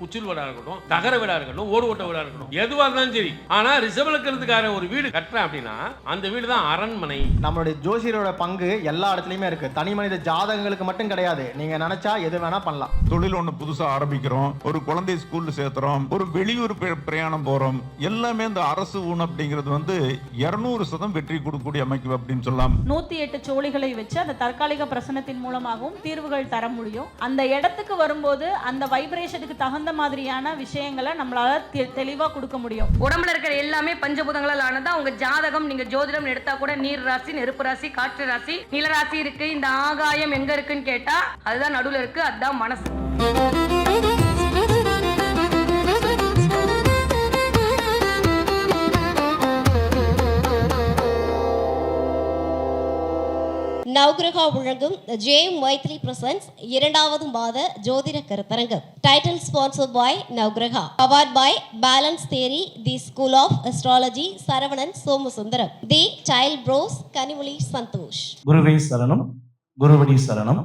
குச்சில் வீடா இருக்கட்டும், தகர வீடா இருக்கட்டும், ஓடு ஓட்ட வீடா இருக்கட்டும், எதுவா இருந்தாலும் சரி. ஆனா ரிஷப லக்னத்துக்காரன் ஒரு வீடு கட்டுறேன் அப்படின்னா அந்த வீடு தான் அரண்மனை. நம்மளுடைய ஜோசியரோட பங்கு எல்லா இடத்துலயுமே இருக்கு. தனி மனித ஜாதகங்களுக்கு மட்டும் கிடையாது. நீங்க நினைச்சா எது வேணா பண்ணலாம். தொழில் ஒண்ணு புதுசா ஆரம்பிக்கிறோம், ஒரு குழந்தை ஸ்கூல்ல சேர்த்துறோம், ஒரு வெளியூர் பிரயாணம் போறோம், எல்லாமே இந்த அரசு ஊன் அப்படிங்கிறது 200% வெற்றி கொடுக்கக்கூடிய அமைப்பு அப்படின்னு சொல்லலாம். 108 சோழிகளை வச்சு அந்த தற்காலிக பிரசனத்தின் மூலமாகவும் தீர்வுகள் தர முடியும். அந்த இடத்துக்கு வரும்போது அந்த வைப்ரேஷனுக்கு தகுந்த மாதிரியான விஷயங்களை நம்மளால தெளிவா கொடுக்க முடியும். உடம்புல இருக்கிற எல்லாமே பஞ்சபூதங்களால் ஆனதா. உங்க ஜாதகம் நீங்க ஜோதிடம் எடுத்தா கூட நீர் ராசி, நெருப்பு ராசி, காற்று ராசி, நிலராசி இருக்கு. இந்த ஆகாயம் எங்க இருக்குன்னு கேட்டா அதுதான் நடுவுல இருக்கு, அதுதான் மனசு. நவகிரகா வழங்கும் ஜெயம் மைத்ரி பிரசன்ஸ் இரண்டாவது மாத ஜோதிட கருத்தரங்கம். Title sponsored by Navagraha, powered by balance theory, the school of astrology, Saravanan Somasundaram, the child pros, Kanimozhi Santhosh. குருவே சரணம், குருவடி சரணம்.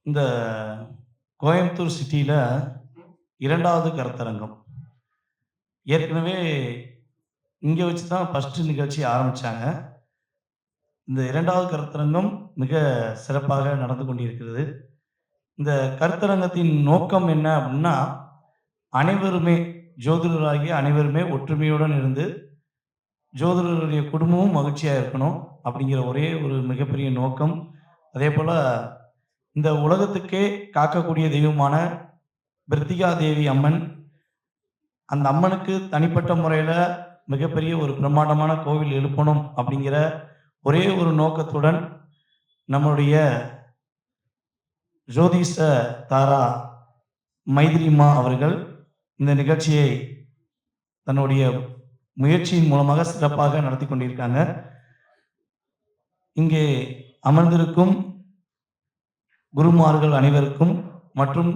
இந்த கோயம்புத்தூர் சிட்டியில் இரண்டாவது கருத்தரங்கம் ஏற்கனவே இங்கே வச்சு தான் ஃபஸ்ட்டு நிகழ்ச்சி ஆரம்பித்தாங்க. இந்த இரண்டாவது கருத்தரங்கம் மிக சிறப்பாக நடந்து கொண்டிருக்கிறது. இந்த கருத்தரங்கத்தின் நோக்கம் என்ன அப்படின்னா, அனைவருமே ஜோதிடராகிய அனைவருமே ஒற்றுமையுடன் இருந்து ஜோதிடருடைய குடும்பமும் மகிழ்ச்சியாக இருக்கணும் அப்படிங்கிற ஒரே ஒரு மிகப்பெரிய நோக்கம். அதே போல் இந்த உலகத்துக்கே காக்கக்கூடிய தெய்வமான பிருத்திகா தேவி அம்மன், அந்த அம்மனுக்கு தனிப்பட்ட முறையில் மிகப்பெரிய ஒரு பிரம்மாண்டமான கோவில் எழுப்பணும் அப்படிங்கிற ஒரே ஒரு நோக்கத்துடன் நம்முடைய ஜோதிஷ தாரா மைத்ரிமா அவர்கள் இந்த நிகழ்ச்சியை தன்னுடைய முயற்சியின் மூலமாக சிறப்பாக நடத்தி கொண்டிருக்காங்க. இங்கே அமர்ந்திருக்கும் குருமார்கள் அனைவருக்கும் மற்றும்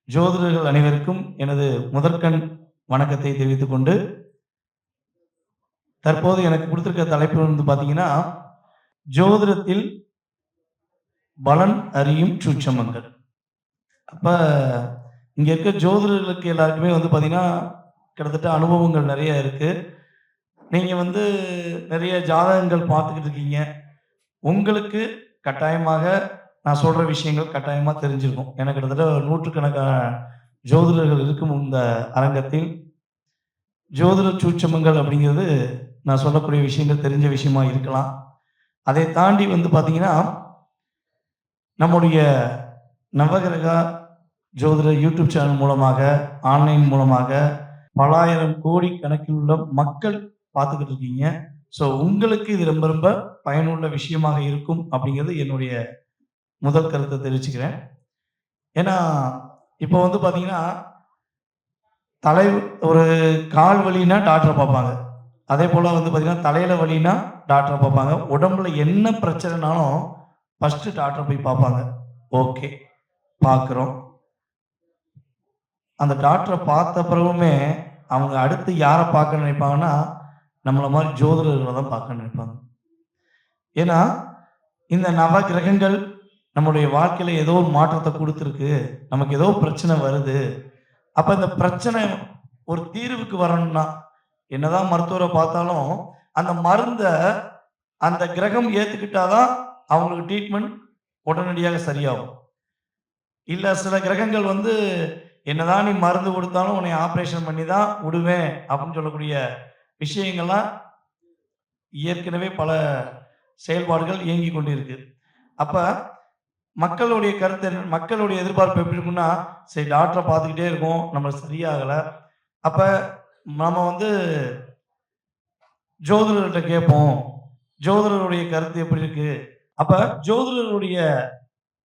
ஜோதிடர்கள் அனைவருக்கும் எனது முதற்கண் வணக்கத்தை தெரிவித்துக் கொண்டு, தற்போது எனக்கு கொடுத்திருக்க தலைப்பு பார்த்தீங்கன்னா, ஜோதிடத்தில் பலன் அறியும் சூட்சமங்கள். அப்போ இங்கே இருக்க ஜோதிடர்களுக்கு எல்லாருக்குமே பார்த்தீங்கன்னா கிட்டத்தட்ட அனுபவங்கள் நிறைய இருக்குது. நீங்கள் நிறைய ஜாதகங்கள் பார்த்துக்கிட்டு இருக்கீங்க. உங்களுக்கு கட்டாயமாக நான் சொல்கிற விஷயங்கள் கட்டாயமாக தெரிஞ்சிருக்கும். எனக்கு கிட்டத்தட்ட நூற்றுக்கணக்கான ஜோதிடர்கள் இருக்கும் இந்த அரங்கத்தில். ஜோதிட சூட்சமங்கள் அப்படிங்கிறது நான் சொல்லக்கூடிய விஷயங்கள் தெரிஞ்ச விஷயமா இருக்கலாம். அதை தாண்டி பார்த்தீங்கன்னா, நம்முடைய நவகிரகா ஜோதிட யூடியூப் சேனல் மூலமாக, ஆன்லைன் மூலமாக பலாயிரம் கோடி கணக்கில் உள்ள மக்கள் பார்த்துக்கிட்டு இருக்கீங்க. ஸோ உங்களுக்கு இது ரொம்ப ரொம்ப பயனுள்ள விஷயமாக இருக்கும் அப்படிங்கிறது என்னுடைய முதல் கருத்தை தெரிவிச்சுக்கிறேன். ஏன்னா இப்போ பார்த்தீங்கன்னா, ஒரு கால் வலினா டாக்டரை பார்ப்பாங்க. அதே போல் பார்த்தீங்கன்னா தலையில் வலினா டாக்டரை பார்ப்பாங்க. உடம்புல என்ன பிரச்சனைனாலும் ஃபஸ்ட்டு டாக்டரை போய் பார்ப்பாங்க. ஓகே, பார்க்குறோம். அந்த டாக்டரை பார்த்த பிறகுமே அவங்க அடுத்து யாரை பார்க்க நினைப்பாங்கன்னா, நம்மளை மாதிரி ஜோதிடர்களை தான் பார்க்க நினைப்பாங்க. ஏன்னா இந்த நவ கிரகங்கள் நம்மளுடைய வாழ்க்கையில் ஏதோ ஒரு மாற்றத்தை கொடுத்துருக்கு, நமக்கு ஏதோ பிரச்சனை வருது. அப்போ இந்த பிரச்சனை ஒரு தீர்வுக்கு வரணும்னா, என்னதான் மருத்துவரை பார்த்தாலும் அந்த மருந்தை அந்த கிரகம் ஏற்றுக்கிட்டாதான் அவங்களுக்கு ட்ரீட்மெண்ட் உடனடியாக சரியாகும். இல்லை சில கிரகங்கள் என்னதான் நீ மருந்து கொடுத்தாலும் உன்னை ஆப்ரேஷன் பண்ணி தான் விடுவேன் அப்படின்னு சொல்லக்கூடிய விஷயங்கள்லாம் ஏற்கனவே பல செயல்பாடுகள் இயங்கி கொண்டு இருக்கு. அப்போ மக்களுடைய கருத்து, மக்களுடைய எதிர்பார்ப்பு எப்படி இருக்குன்னா, சரி டாக்டரை பார்த்துக்கிட்டே இருக்கோம், நம்மளுக்கு சரியாகலை, அப்போ நம்ம ஜோதிடர்கிட்ட கேட்போம், ஜோதிடருடைய கருத்து எப்படி இருக்கு. அப்போ ஜோதிடருடைய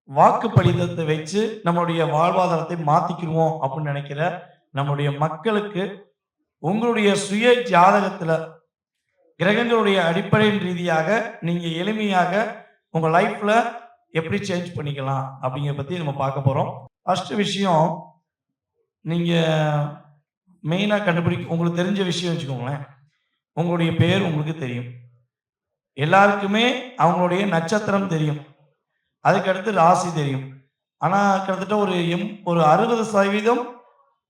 வாக்குப்பளிதத்தை வச்சு நம்மளுடைய வாழ்வாதாரத்தை மாற்றிக்கிடுவோம் அப்படின்னு நினைக்கிற நம்முடைய மக்களுக்கு, உங்களுடைய சுய ஜாதகத்தில் கிரகங்களுடைய அடிப்படையின் ரீதியாக நீங்கள் எளிமையாக உங்கள் லைஃப்பில் எப்படி சேஞ்ச் பண்ணிக்கலாம் அப்படிங்கிறத பற்றி நம்ம பார்க்க போகிறோம். ஃபஸ்ட்டு விஷயம், நீங்கள் மெயினாக உங்களுக்கு தெரிஞ்ச விஷயம் வச்சுக்கோங்களேன். உங்களுடைய பேர் உங்களுக்கு தெரியும், எல்லாருக்குமே அவங்களுடைய நட்சத்திரம் தெரியும், அதுக்கடுத்து ராசி தெரியும், ஆனால் கிட்டத்தட்ட ஒரு 60%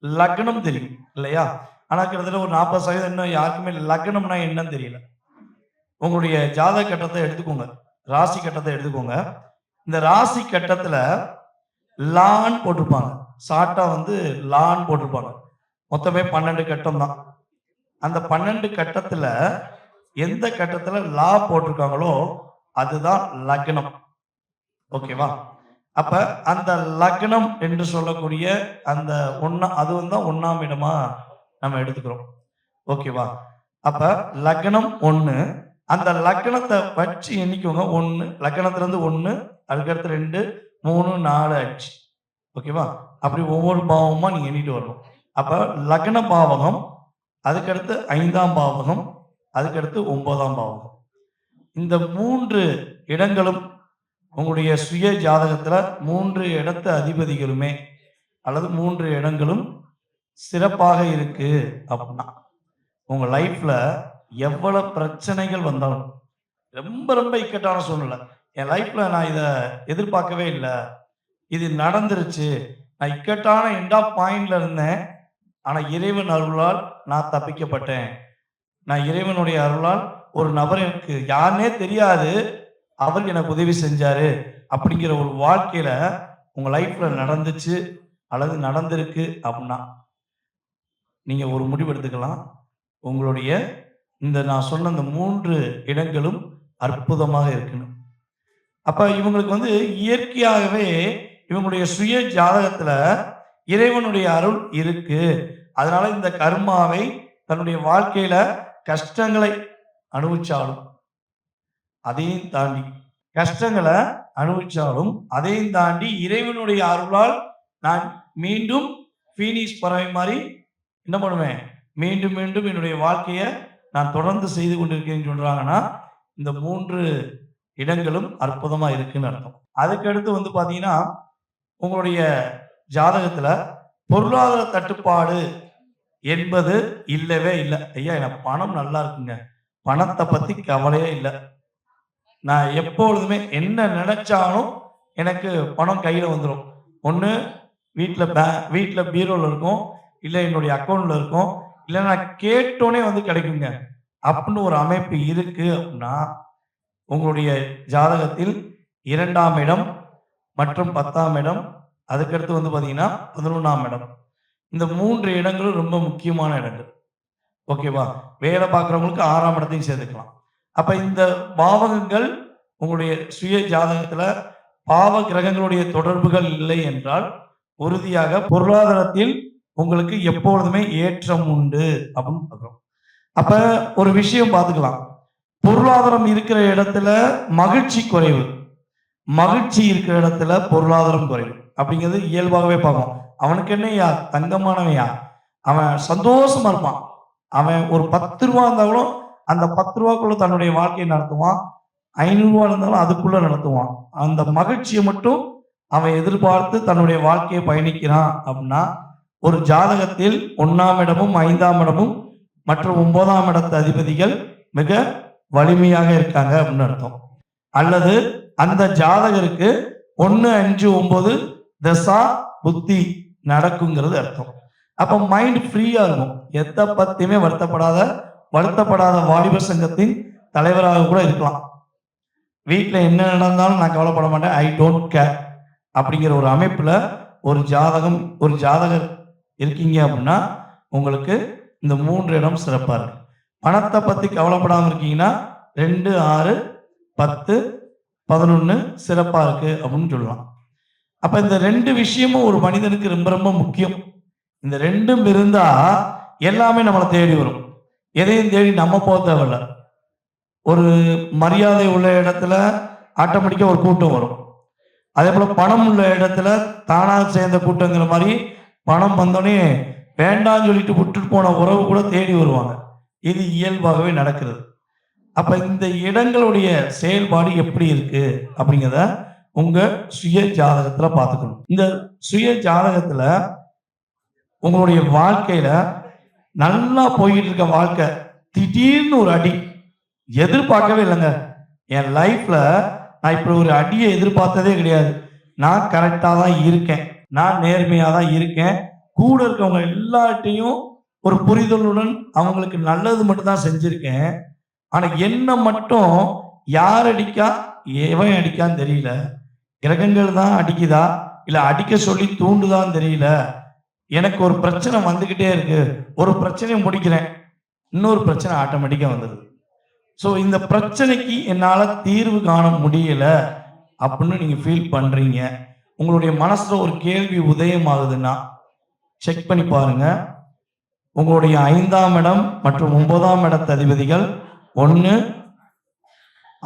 லக்னம் தெரியும் இல்லையா? ஆனால் கிட்டத்தட்ட ஒரு 40% இன்னும் யாருக்குமே லக்னம்னா என்னன்னு தெரியல. உங்களுடைய ஜாதக கட்டத்தை எடுத்துக்கோங்க, ராசி கட்டத்தை எடுத்துக்கோங்க. இந்த ராசி கட்டத்தில் லான் போட்டிருப்பாங்க, ஷார்ட்டா லான் போட்டிருப்பாங்க. மொத்தமே 12 கட்டம் தான். அந்த 12 கட்டத்துல எந்த கட்டத்துல லா போட்டிருக்காங்களோ அதுதான் லக்னம். ஓகேவா? அப்ப அந்த லக்னம் என்று சொல்லக்கூடிய அந்த அது ஒன்னாம் இடமா நம்ம எடுத்துக்கிறோம். ஓகேவா? அப்ப லக்னம் 1, அந்த லக்னத்தை வச்சு எண்ணிக்கோங்க. 1 லக்னத்துல இருந்து 1, அதுக்கடுத்து 2, 3, 4, 5. ஓகேவா? அப்படி ஒவ்வொரு பாவமா நீங்க எண்ணிட்டு வரணும். அப்ப லக்ன பாவகம், அதுக்கடுத்து 5ஆம் பாவகம், அதுக்கடுத்து 9ஆம் பாவகம். இந்த 3 இடங்களும் உங்களுடைய சுய ஜாதகத்துல 3 இடத்து அதிபதிகளுமே அல்லது 3 இடங்களும் சிறப்பாக இருக்கு அப்படின்னா உங்க லைஃப்ல எவ்வளவு பிரச்சனைகள் வந்தாலும், ரொம்ப ரொம்ப இக்கட்டான சூழ்நிலை, என் லைஃப்ல நான் இதை எதிர்பார்க்கவே இல்லை, இது நடந்துருச்சு, நான் இக்கட்டான எண்ட் ஆஃப் பாயிண்ட்ல இருந்தேன், ஆனா இறைவன் அருளால் நான் தப்பிக்கப்பட்டேன், நான் இறைவனுடைய அருளால் ஒரு நபர் எனக்கு யாருன்னே தெரியாது, அவர் எனக்கு உதவி செஞ்சாரு அப்படிங்கிற ஒரு வாழ்க்கையில உங்க லைஃப்ல நடந்துச்சு அல்லது நடந்திருக்கு அப்படின்னா நீங்க ஒரு முடிவு எடுத்துக்கலாம். உங்களுடைய இந்த நான் சொன்ன இந்த 3 இடங்களும் அற்புதமாக இருக்கணும். அப்ப இவங்களுக்கு இயற்கையாகவே இவங்களுடைய சுய ஜாதகத்துல இறைவனுடைய அருள் இருக்கு. அதனால இந்த கர்மாவை தன்னுடைய வாழ்க்கையில கஷ்டங்களை அனுபவிச்சாலும் அதையும் தாண்டி கஷ்டங்களை அனுபவிச்சாலும் அதையும் தாண்டி இறைவனுடைய அருளால் நான் மீண்டும் பீனிக்ஸ் பறவை மாதிரி என்ன பண்ணுவேன், மீண்டும் மீண்டும் என்னுடைய வாழ்க்கையை நான் தொடர்ந்து செய்து கொண்டிருக்கேன்னு சொல்றாங்கன்னா இந்த 3 இடங்களும் அற்புதமா இருக்குன்னு அர்த்தம். அதுக்கடுத்து பாத்தீங்கன்னா உங்களுடைய ஜாதகத்துல பொருளாதார தட்டுப்பாடு என்பது இல்லவே இல்லை. ஐயா எனக்கு பணம் நல்லா இருக்குங்க, பணத்தை பத்தி கவலையே இல்லை, நான் எப்பொழுதுமே என்ன நினைச்சாலும் எனக்கு பணம் கையில வந்துடும். ஒன்று வீட்டில் பீரோல இருக்கும், இல்லை என்னுடைய அக்கௌண்ட்ல இருக்கும், இல்லை நான் கேட்டோன்னே கிடைக்குங்க அப்படின்னு ஒரு அமைப்பு இருக்கு அப்படின்னா உங்களுடைய ஜாதகத்தில் 2ஆம் இடம் மற்றும் 10ஆம் இடம், அதுக்கடுத்து பார்த்தீங்கன்னா 11ஆம் இடம், இந்த 3 இடங்களும் ரொம்ப முக்கியமான இடங்கள். ஓகேவா? வேலை பார்க்குறவங்களுக்கு 6ஆம் இடத்தையும் சேர்த்துக்கலாம். அப்ப இந்த பாவகங்கள் உங்களுடைய சுய ஜாதகத்துல பாவ கிரகங்களுடைய தொடர்புகள் இல்லை என்றால் உறுதியாக பொருளாதாரத்தில் உங்களுக்கு எப்பொழுதுமே ஏற்றம் உண்டு அப்படின்னு பார்க்கிறோம். அப்ப ஒரு விஷயம் பார்த்துக்கலாம், பொருளாதாரம் இருக்கிற இடத்துல மகிழ்ச்சி குறைவு, மகிழ்ச்சி இருக்கிற இடத்துல பொருளாதாரம் குறைவு அப்படிங்கிறது இயல்பாகவே பார்க்கும். அவனுக்கு என்னையா தங்கமானவையா, அவன் சந்தோஷமா இருப்பான், அவன் ஒரு 10 ரூபா இருந்தாலும் அந்த 10 ரூபாக்குள்ள தன்னுடைய வாழ்க்கையை நடத்துவான், 500 ரூபா இருந்தாலும் அதுக்குள்ள நடத்துவான். அந்த மகிழ்ச்சியை மட்டும் அவன் எதிர்பார்த்து தன்னுடைய வாழ்க்கையை பயணிக்கிறான் அப்படின்னா ஒரு ஜாதகத்தில் 1ஆம் இடமும் 5ஆம் இடமும் மற்றும் 9ஆம் இடத்து அதிபதிகள் மிக வலிமையாக இருக்காங்க அப்படின்னு அர்த்தம். அல்லது அந்த ஜாதகருக்கு 1, 5, 9 தசா புத்தி நடக்குங்கிறது அர்த்தம். அப்ப மைண்ட் ஃப்ரீயா இருக்கும், எதை பத்தியுமே வருத்தப்படாத வாலிபர் சங்கத்தின் தலைவராக கூட இருக்கலாம். வீட்டில் என்ன நடந்தாலும் நான் கவலைப்பட மாட்டேன், ஐ டோன்ட் கேர் அப்படிங்கிற ஒரு அமைப்புல ஒரு ஜாதகர் இருக்கீங்க அப்படின்னா உங்களுக்கு இந்த 3 இடம் சிறப்பா இருக்கு. பணத்தை பத்தி கவலைப்படாம இருக்கீங்கன்னா 2, 6, 10, 11 சிறப்பா இருக்கு அப்படின்னு சொல்லலாம். அப்ப இந்த 2 விஷயமும் ஒரு மனிதனுக்கு ரொம்ப ரொம்ப முக்கியம். இந்த 2ம் இருந்தா எல்லாமே நம்மளை தேடி வரும், எதையும் தேடி நம்ம போக தேவையில்லை. ஒரு மரியாதை உள்ள இடத்துல ஆட்டோமேட்டிக்கா ஒரு கூட்டம் வரும், அதே போல பணம் உள்ள இடத்துல தானாக சேர்ந்த கூட்டங்கிற மாதிரி பணம் வந்தோடனே வேண்டாம்னு சொல்லிட்டு விட்டுட்டு போன உறவு கூட தேடி வருவாங்க. இது இயல்பாகவே நடக்கிறது. அப்ப இந்த இடங்களுடைய செயல்பாடு எப்படி இருக்கு அப்படிங்கிறத உங்க சுய ஜாதகத்துல பார்த்துக்கணும். இந்த சுய ஜாதகத்துல உங்களுடைய வாழ்க்கையில நல்லா போயிட்டு இருக்க வாழ்க்கை திடீர்னு ஒரு அடி எதிர்பார்க்கவே இல்லைங்க. என் லைஃப்ல நான் இப்படி ஒரு அடியை எதிர்பார்த்ததே கிடையாது. நான் கரெக்டாக தான் இருக்கேன், நான் நேர்மையாக தான் இருக்கேன், கூட இருக்கவங்க எல்லார்ட்டையும் ஒரு புரிதலுடன் அவங்களுக்கு நல்லது மட்டும் தான் செஞ்சிருக்கேன். ஆனால் என்ன மட்டும் யார் அடிக்கா எவன் அடிக்கான்னு தெரியல, கிரகங்கள் தான் அடிக்குதா இல்லை அடிக்க சொல்லி தூண்டுதான்னு தெரியல. எனக்கு ஒரு பிரச்சனை வந்துக்கிட்டே இருக்கு, ஒரு பிரச்சனையை முடிக்கிறேன், இன்னொரு பிரச்சனை ஆட்டோமேட்டிக்காக வந்துடுது. ஸோ இந்த பிரச்சனைக்கு என்னால் தீர்வு காண முடியல அப்படின்னு நீங்கள் ஃபீல் பண்ணுறீங்க. உங்களுடைய மனசில் ஒரு கேள்வி உதயமாகுதுன்னா செக் பண்ணி பாருங்க. உங்களுடைய 5ஆம் இடம் மற்றும் 9ஆம் இடத்து அதிபதிகள் 1,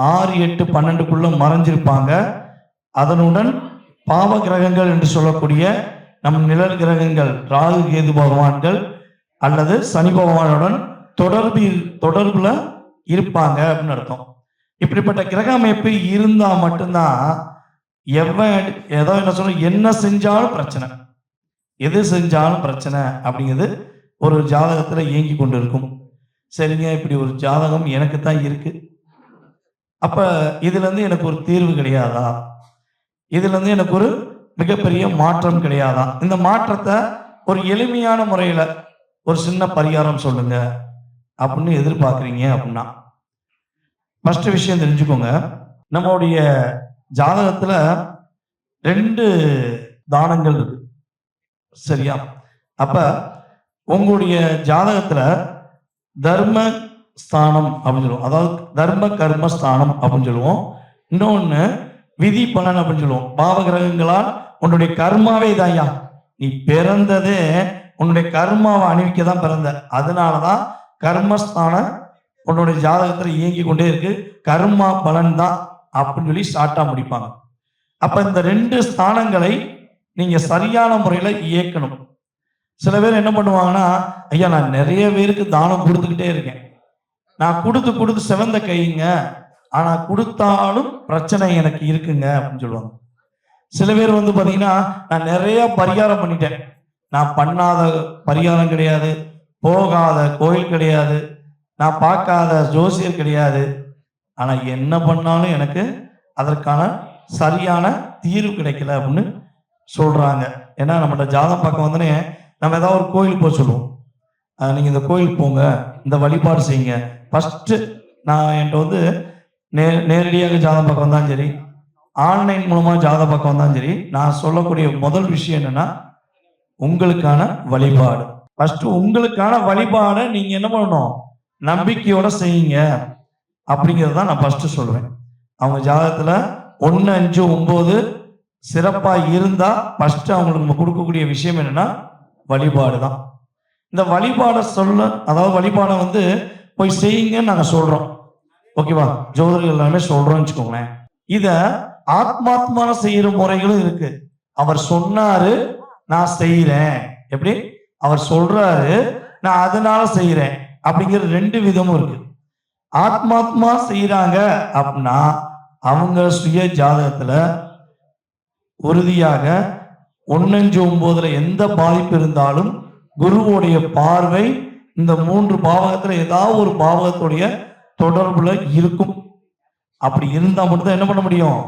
6, 8, 12க்குள்ள மறைஞ்சிருப்பாங்க. அதனுடன் பாவ கிரகங்கள் என்று சொல்லக்கூடிய நம் நிழல் கிரகங்கள் ராகு கேது பகவான்கள் அல்லது சனி பகவானுடன் தொடர்புல இருப்பாங்க அப்படின்னு அர்த்தம். இப்படிப்பட்ட கிரக அமைப்பு இருந்தா மட்டும்தான் என்ன செஞ்சாலும் பிரச்சனை, எது செஞ்சாலும் பிரச்சனை அப்படிங்கிறது ஒரு ஜாதகத்துல இயங்கி கொண்டு இருக்கும். சரிங்க, இப்படி ஒரு ஜாதகம் எனக்கு தான் இருக்கு, அப்ப இதுல இருந்து எனக்கு ஒரு தீர்வு கிடையாதா, இதுல இருந்து எனக்கு ஒரு மிகப்பெரிய மாற்றம் கிடையாதா? இந்த மாற்றத்தை ஒரு எளிமையான முறையில ஒரு சின்ன பரிகாரம் சொல்லுங்க அப்படின்னு எதிர்பார்க்குறீங்க அப்படின்னா, ஃபர்ஸ்ட் விஷயம் தெரிஞ்சுக்கோங்க. நம்மளுடைய ஜாதகத்துல 2 தானங்கள் இருக்கு, சரியா? அப்ப உங்களுடைய ஜாதகத்துல தர்ம ஸ்தானம் அப்படின்னு சொல்லுவோம், அதாவது தர்ம கர்ம ஸ்தானம் அப்படின்னு சொல்லுவோம். இன்னொன்னு விதி பலன் அப்படின்னு சொல்லுவோம். பாவ கிரகங்களால் உன்னுடைய கர்மாவே இதாயா, நீ பிறந்ததே உன்னுடைய கர்மாவை அணிவிக்க தான் பிறந்த, அதனாலதான் கர்மஸ்தானம் உன்னுடைய ஜாதகத்துல இயங்கி கொண்டே இருக்கு, கர்மா பலன் தான் அப்படின்னு சொல்லி ஸ்டார்ட்டா முடிப்பாங்க. அப்ப இந்த 2 ஸ்தானங்களை நீங்க சரியான முறையில இயக்கணும். சில பேர் என்ன பண்ணுவாங்கன்னா, ஐயா நான் நிறைய பேருக்கு தானம் கொடுத்துக்கிட்டே இருக்கேன், நான் கொடுத்து செவந்த கைங்க, ஆனா கொடுத்தாலும் பிரச்சனை எனக்கு இருக்குங்க அப்படின்னு சொல்லுவாங்க. சில பேர் வந்து பாத்தீங்கன்னா, நான் நிறைய பரிகாரம் பண்ணிட்டேன், நான் பண்ணாத பரிகாரம் கிடையாது, போகாத கோயில் கிடையாது, நான் பார்க்காத ஜோசியர் கிடையாது, ஆனா என்ன பண்ணாலும் எனக்கு அதற்கான சரியான தீர்வு கிடைக்கல அப்படின்னு சொல்றாங்க. ஏன்னா நம்மளோட ஜாதகம் பார்க்க வந்தோடனே நம்ம ஏதாவது ஒரு கோயில் போக சொல்லுவோம், நீங்க இந்த கோயில் போங்க, இந்த வழிபாடு செய்யுங்க. ஃபர்ஸ்ட் நான் என்கிட்ட வந்து நேரடியாக ஜாதகம் பார்க்க வந்தாலும் சரி, ஆன்லைன் மூலமா ஜாதகம் பார்க்க வந்தாலும் சரி, நான் சொல்லக்கூடிய முதல் விஷயம் என்னன்னா, உங்களுக்கான வழிபாடு. ஃபர்ஸ்ட் உங்களுக்கான வழிபாடை நீங்க என்ன பண்ணணும், நம்பிக்கையோட செய்யுங்க அப்படிங்கிறது தான் நான் ஃபர்ஸ்ட் சொல்லுவேன். அவங்க ஜாதகத்துல 1, 5, 9 சிறப்பா இருந்தா ஃபர்ஸ்ட் அவங்களுக்கு நம்ம கொடுக்கக்கூடிய விஷயம் என்னன்னா வழிபாடு தான். இந்த வழிபாடை அதாவது வழிபாடை வந்து போய் செய்யுங்கன்னு நாங்க சொல்றோம், ஓகேவா? ஜோதிடர்கள் எல்லாமே சொல்றோம்னு வச்சுக்கோங்களேன். இத ஆத்மாத்மான செய்யற முறைகளும் இருக்கு. அவர் சொன்னாரு நான் செய்யறேன், எப்படி அவர் சொல்றாரு நான் அதனால செய்யறேன் அப்படிங்கிற 2 விதமும் இருக்கு. ஆத்மாத்மா செய்யறாங்க அப்படின்னா அவங்க சுய ஜாதகத்துல உறுதியாக 1, 5, 9 எந்த பாதிப்பு இருந்தாலும் குருவுடைய பார்வை இந்த 3 பாவகத்துல ஏதாவது ஒரு பாவகத்துடைய தொடர்புல இருக்கும். அப்படி இருந்தா மட்டும்தான் என்ன பண்ண முடியும்,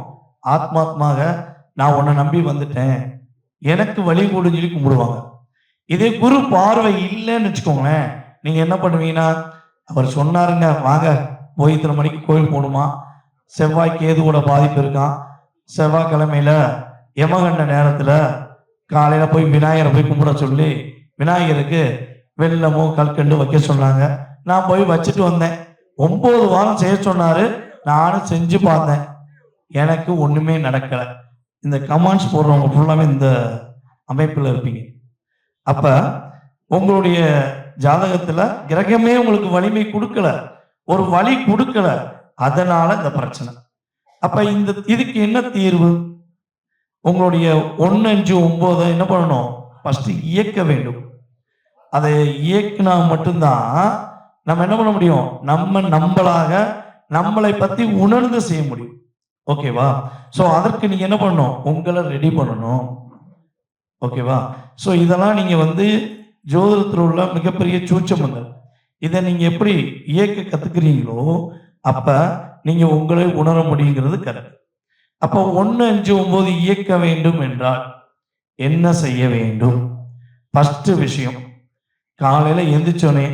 ஆத்மாத்மாக நான் உன்னை நம்பி வந்துட்டேன் எனக்கு வழி கூடுன்னு சொல்லி கும்பிடுவாங்க. இதே குரு பார்வை இல்லைன்னு வச்சுக்கோங்களேன், நீங்க என்ன பண்ணுவீங்கன்னா, அவர் சொன்னாருங்க வாங்க போய் இத்தனை மணிக்கு கோயில் போகணுமா, செவ்வாய் கேதுவோட பாதிப்பு இருக்கான், செவ்வாய்க்கிழமையில யமகண்ட நேரத்துல காலையில போய் விநாயகரை போய் கும்பிட சொல்லி விநாயகருக்கு வெள்ளமோ கல்கண்டு வைக்க சொன்னாங்க, நான் போய் வச்சுட்டு வந்தேன், 9 வாரம் செய்ய சொன்னாரு, நானும் செஞ்சு பார்த்தேன், எனக்கு ஒண்ணுமே நடக்கல. இந்த கமெண்ட்ஸ் போடுறவங்க ஃபுல்லாமே இந்த அமைப்புல இருப்பீங்க. அப்ப உங்களுடைய ஜாதகத்துல கிரகமே உங்களுக்கு வலிமை கொடுக்கல, ஒரு வழி கொடுக்கல, அதனால இந்த பிரச்சனை. அப்ப இதுக்கு என்ன தீர்வு? உங்களுடைய 1, 5, 9 என்ன பண்ணணும், ஃபர்ஸ்ட் இயக்க வேண்டும். அதை இயக்கினா மட்டும்தான் நம்ம என்ன பண்ண முடியும், நம்மளாக நம்மளை பத்தி உணர்ந்து செய்ய முடியும், ஓகேவா? சோ அதற்கு நீங்க என்ன பண்ணணும், உங்களை ரெடி பண்ணணும், ஓகேவா? சோ இதெல்லாம் நீங்க வந்து ஜோதிடத்தில் உள்ள மிகப்பெரிய சூட்சமங்கள். இதை நீங்க எப்படி இயக்க கத்துக்கிறீங்களோ அப்ப நீங்க உங்களை உணர முடியுங்கிறது கரெக்ட். அப்போ 1, 5, 9 இயக்க வேண்டும் என்றால் என்ன செய்ய வேண்டும்? ஃபர்ஸ்ட் விஷயம், காலையில எந்திரிச்சோனே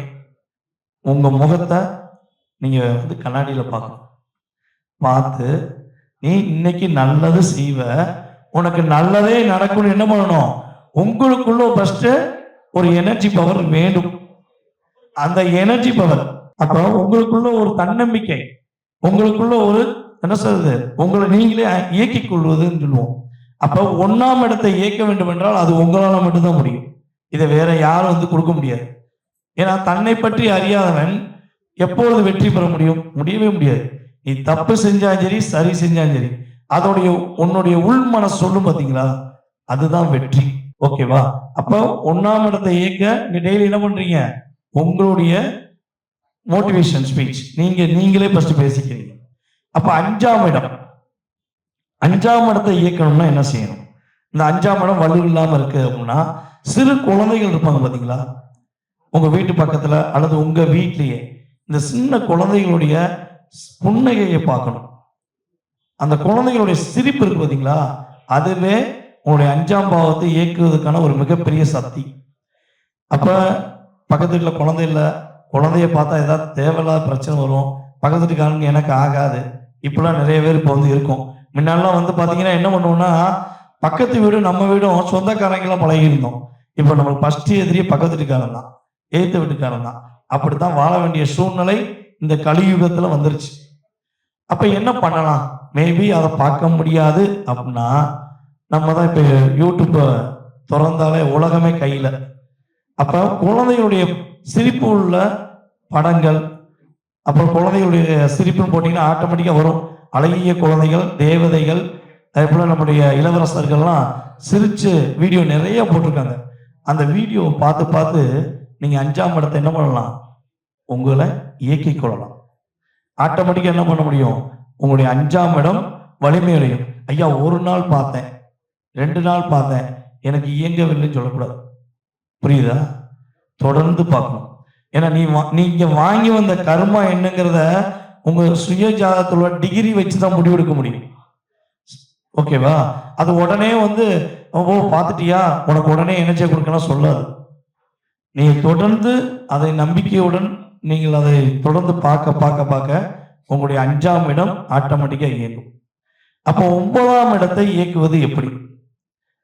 உங்க முகத்தை நீங்க வந்து கண்ணாடியில பார்க்கணும். பார்த்து நீ இன்னைக்கு நல்லது செய்வ, உனக்கு நல்லதே நடக்கும்னு என்ன பண்ணணும்? உங்களுக்குள்ள ஃபர்ஸ்ட் ஒரு எனர்ஜி பவர் வேண்டும். அந்த எனர்ஜி பவர், அப்போ உங்களுக்குள்ள ஒரு தன்னம்பிக்கை, உங்களுக்குள்ள ஒரு என்ன சொல்றது, உங்களை நீங்களே இயக்கிக் கொள்வதுன்னு சொல்லுவோம். அப்போ 1ஆம் இடத்தை இயக்க வேண்டும் என்றால் அது உங்களால் மட்டும்தான் முடியும். இதை வேற யாரும் வந்து கொடுக்க முடியாது. ஏன்னா தன்னை பற்றி அறியாதவன் எப்பொழுது வெற்றி பெற முடியும்? முடியவே முடியாது. நீ தப்பு செஞ்சாலும் சரி, சரி செஞ்சாலும் சரி, அதோடைய உன்னுடைய உள் மனசு சொல்லும் பார்த்தீங்களா, அதுதான் வெற்றி. ஓகேவா? அப்போ 1ஆம் இடத்தை இயக்க நீ டெய்லி என்ன பண்றீங்க? உங்களுடைய மோட்டிவேஷன் ஸ்பீச் நீங்களே ஃபர்ஸ்ட் பேசிக்கிறீங்க. அப்ப 5ஆம் இடம், 5ஆம் இடத்தை இயக்கணும்னா என்ன செய்யணும்? இந்த 5ஆம் இடம் வலு இல்லாம இருக்கு அப்படின்னா, சிறு குழந்தைகள் இருப்பாங்க பாத்தீங்களா, உங்க வீட்டு பக்கத்துல அல்லது உங்க வீட்லயே இந்த சின்ன குழந்தைகளுடைய புன்னகையை பார்க்கணும். அந்த குழந்தைகளுடைய சிரிப்பு இருக்கு பாத்தீங்களா, அதுவே உங்களுடைய 5ஆம் பாவத்தை இயக்குவதற்கான ஒரு மிகப்பெரிய சக்தி. அப்ப பக்கத்து வீட்டுல குழந்தை இல்லை, குழந்தைய பார்த்தா ஏதாவது தேவையில்லாத பிரச்சனை வரும், பக்கத்து வீட்டுக்காரங்க எனக்கு ஆகாது, இப்பெல்லாம் நிறைய பேர் இப்போ வந்து இருக்கும். முன்னாடிலாம் வந்து பாத்தீங்கன்னா என்ன பண்ணுவோம்னா, பக்கத்து வீடு நம்ம வீடும் சொந்தக்காரங்களாம் பழகி இருந்தோம். இப்போ நம்மளுக்கு ஃபர்ஸ்ட் எதிரியே பக்கத்து வீட்டுக்காரன் தான், எதிர்த்த வீட்டுக்காரன் தான். அப்படித்தான் வாழ வேண்டிய சூழ்நிலை இந்த கலியுகத்துல வந்துருச்சு. அப்ப என்ன பண்ணலாம்? மேபி அதை பார்க்க முடியாது அப்படின்னா, நம்ம தான் இப்போ யூடியூப்பை திறந்தாலே உலகமே கையில. அப்ப குழந்தைகளுடைய சிரிப்பு உள்ள படங்கள், அப்புறம் குழந்தைகளுடைய சிரிப்புன்னு போட்டீங்கன்னா ஆட்டோமேட்டிக்கா வரும். அழகிய குழந்தைகள், தேவதைகள், அதே போல நம்முடைய இளவரசர்கள்லாம் சிரிச்சு வீடியோ நிறைய போட்டிருக்காங்க. அந்த வீடியோ பார்த்து பார்த்து நீங்க 5ஆம் இடத்தை என்ன பண்ணலாம்? உங்களை இயக்கிக் கொள்ளலாம். ஆட்டோமேட்டிக்கா என்ன பண்ண முடியும்? உங்களுடைய 5ஆம் இடம் வலிமையடையும். ஐயா, ஒரு நாள் பார்த்தேன், 2 நாள் பார்த்தேன், எனக்கு இயங்கவில்லைன்னு சொல்லக்கூடாது. புரியுதா? தொடர்ந்து பார்க்கணும். ஏன்னா நீங்க வாங்கி வந்த கர்மா என்னங்கிறத உங்க சுய ஜாதகத்தோட டிகிரி வச்சுதான் முடிவெடுக்க முடியும். ஓகேவா? அது உடனே வந்து ஓ பார்த்துட்டியா உனக்கு உடனே எனர்ஜியை கொடுக்கணும் சொல்லாது. நீங்க தொடர்ந்து அதை நம்பிக்கையுடன் நீங்கள் அதை தொடர்ந்து பார்க்க பார்க்க பார்க்க உங்களுடைய 5ஆம் இடம் ஆட்டோமேட்டிக்கா இயங்கும். அப்போ 9ஆம் இடத்தை இயக்குவது எப்படி?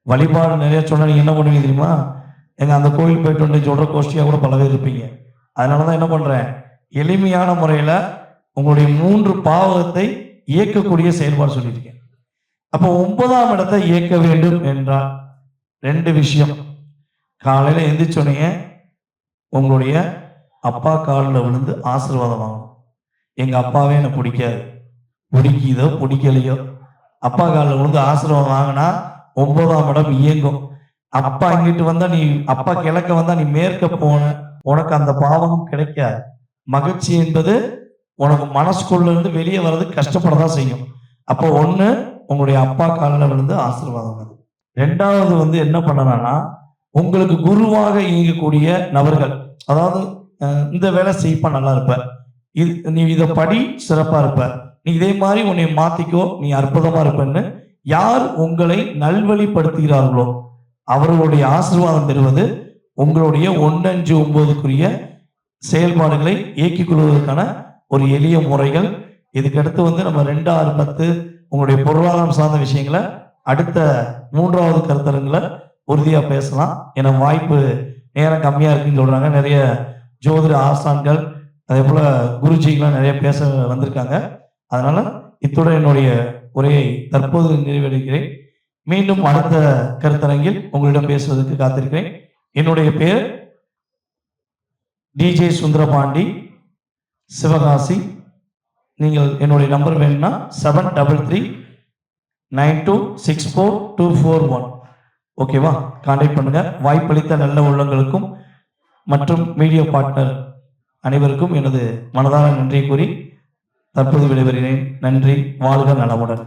வழிபாடு நிறைய சொன்னா நீங்க என்ன பண்ணுவீங்க தெரியுமா? எங்க அந்த கோயில் போயிட்டு வந்து சொல்ற கோஷ்டியா கூட பல பேர் இருப்பீங்க. அதனாலதான் என்ன பண்றேன், எளிமையான முறையில உங்களுடைய 3 பாவகத்தை இயக்கக்கூடிய செயல்பாடு சொல்லியிருக்கேன். அப்போ 9ஆம் இடத்தை இயக்க வேண்டும் என்றால் 2 விஷயம். காலையில எந்திரிச்சோடனே உங்களுடைய அப்பா காலில் விழுந்து ஆசீர்வாதம் வாங்கணும். எங்க அப்பாவே எனக்கு பிடிக்காது, பிடிக்குதோ பிடிக்கலையோ, அப்பா காலில் விழுந்து ஆசீர்வாதம் வாங்கினா 9ஆம் இடம் இயங்கும். அப்பா இங்கிட்டு வந்தா நீ, அப்பா கிழக்க வந்தா நீ மேற்க போன, உனக்கு அந்த பாவம் கிடைக்காது. மகிழ்ச்சி என்பது உனக்கு மனசுக்குள்ள இருந்து வெளியே வர்றது கஷ்டப்படதான் செய்யும். அப்போ 1 உங்களுடைய அப்பா காலில் விழுந்து ஆசீர்வாதம். 2வது வந்து என்ன பண்ணலாம்னா, உங்களுக்கு குருவாக இயங்கக்கூடிய நபர்கள், அதாவது இந்த வேலை செய்ப்பா நல்லா இருப்ப, நீ இதை படி சிறப்பா இருப்ப, நீ இதே மாதிரி உன்னை மாத்திக்கோ, நீ அற்புதமா இருப்பன்னு யார் உங்களை நல்வழிப்படுத்துகிறார்களோ அவர்களுடைய ஆசீர்வாதம் பெறுவது உங்களுடைய 1, 5, 9க்குரிய செயல்பாடுகளை இயக்கிக் கொள்வதற்கான ஒரு எளிய முறைகள். இதுக்கடுத்து வந்து நம்ம 2, 6, 10 உங்களுடைய பொருளாதாரம் சார்ந்த விஷயங்களை அடுத்த 3வது கருத்தரங்களை உறுதியா பேசலாம். ஏன்னா வாய்ப்பு நேரம் கம்மியா இருக்குன்னு சொல்றாங்க. நிறைய ஜோதிட ஆசான்கள் அதே போல குருஜிகள்லாம் நிறைய பேச வந்திருக்காங்க. அதனால இத்துடன் என்னுடைய உரையை தற்போது நிறைவேற்றுகிறேன். மீண்டும் அடுத்த கருத்தரங்கில் உங்களிடம் பேசுவதற்கு காத்திருக்கிறேன். என்னுடைய பெயர் டிஜே சுந்தரபாண்டி, சிவகாசி. நீங்கள் என்னுடைய நம்பர் வேணும்னா 7339264241. ஓகேவா? கான்டாக்ட் பண்ணுங்க. வாய்ப்பளித்த நல்ல உள்ளங்களுக்கும் மற்றும் மீடியா பார்ட்னர் அனைவருக்கும் எனது மனதார நன்றியை கூறி தற்போது விடைபெறுகிறேன். நன்றி. வாழ்க நலமுடன்.